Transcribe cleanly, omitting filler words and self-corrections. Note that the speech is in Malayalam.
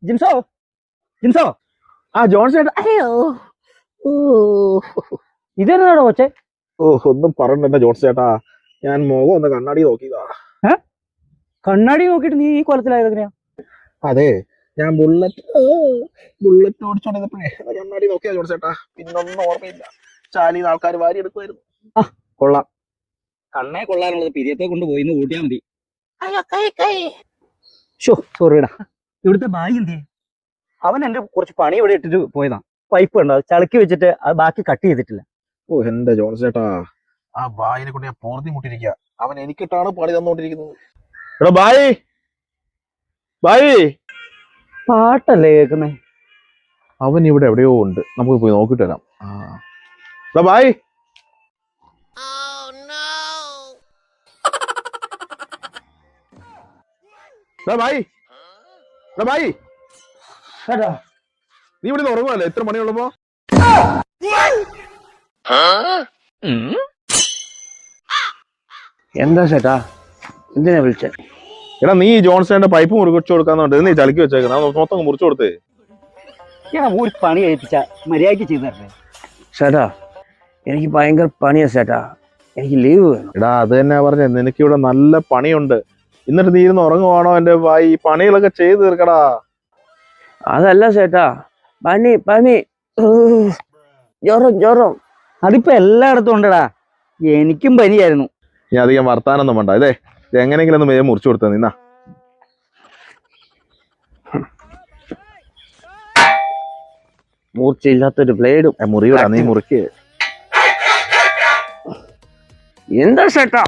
ജിംസോ ജിംസോ ആ ജോൺസൺ അയ്യോ ഓ ഇതെന്നാടോ കൊച്ചെ? ഒന്നും പറഞ്ഞ ജോൺസ് ചേട്ടാ, ഞാൻ മുഖം ഒന്ന് കണ്ണാടി നോക്കിയതാ. കണ്ണാടി നോക്കിയിട്ട് നീ ഈ കൊലത്തിലായത് എങ്ങനെയാ? അതെ, ഞാൻ ബുള്ളറ്റ് ഓടിച്ചോണ്ടിരുന്നപ്പോഴേ കണ്ണാടി നോക്കിയാ ജോൺസ് ചേട്ടാ, പിന്നൊന്നും ഓർമ്മയില്ല. ചാലിന്ന് ആൾക്കാർ വാരി എടുക്കുമായിരുന്നു. കൊള്ളാം, കണ്ണേ കൊള്ളാനുള്ളത് പിരിയത്തെ കൊണ്ട് പോയിന്ന് കൂട്ടിയാ മതി. സോറിടാ. ഇവിടുത്തെ ബായി എന്തേ? അവൻ എന്റെ കുറച്ച് പണി ഇവിടെ ഇട്ടിട്ട് പോയതാ. പൈപ്പ് ഉണ്ടോ ചളുക്കി വെച്ചിട്ട് അത് ബാക്കി കട്ട് ചെയ്തിട്ടില്ല. എന്റെ ജോൺസ് ചേട്ടാ, ആ ബായിനെ കൊണ്ട് ഞാൻ പോർത്തി മുട്ടിരിക്കുക. അവൻ എനിക്കിട്ടാണ് പണി തന്നോണ്ടിരിക്കുന്നത്. എടാ ബായി, ബായി, പാട്ടല്ലേ കേൾക്കുന്നേ? അവൻ ഇവിടെ എവിടെയോ ഉണ്ട്, നമുക്ക് പോയി നോക്കിട്ട് വരാം. ബായ്, നീ ഇവിടെ ഉറങ്ങുമല്ലേ എത്ര മണിയുള്ളപ്പോ? എന്താ ചേട്ടാ, എന്തിനാ വിളിച്ചേ? എടാ, നീ ജോൺസന്റെ പൈപ്പ് മുറിച്ചു കൊടുക്കാന്നുണ്ട്, നീ ചളിക്ക് വെച്ചേക്കുന്ന മൊത്തം മുറിച്ചു കൊടുത്തേ. ഒരു പണി കഴിപ്പിച്ച മര്യാദക്ക് ചെയ്തു തരേ ചേട്ടാ. എനിക്ക് ഭയങ്കര പണിയാ ചേട്ടാ, എനിക്ക് ലീവ് വേണം. എടാ, അത് തന്നെ പറഞ്ഞത്, നിനക്ക് ഇവിടെ നല്ല പണിയുണ്ട്. എന്നിട്ട് നീ ഇരുന്ന് ഉറങ്ങുവാണോ? എന്റെ ഭായി, ഈ പണികളൊക്കെ ചെയ്തു തീർക്കടാ. അതല്ല ചേട്ടാ, പനി പനി, ജ്വരം. അതിപ്പോ എല്ലായിടത്തും ഉണ്ടടാ. എനിക്കും പനിയായിരുന്നു. നീ അധികം വർത്താനൊന്നും വേണ്ട. ഇത് എങ്ങനെയെങ്കിലും ഒന്ന് വേഗം മുറിച്ചു കൊടുത്ത നിന്നാ. മൂർച്ചയില്ലാത്തൊരു ബ്ലേഡും മുറിയൂടാ, നീ മുറിക്ക്. എന്താ ചേട്ടാ?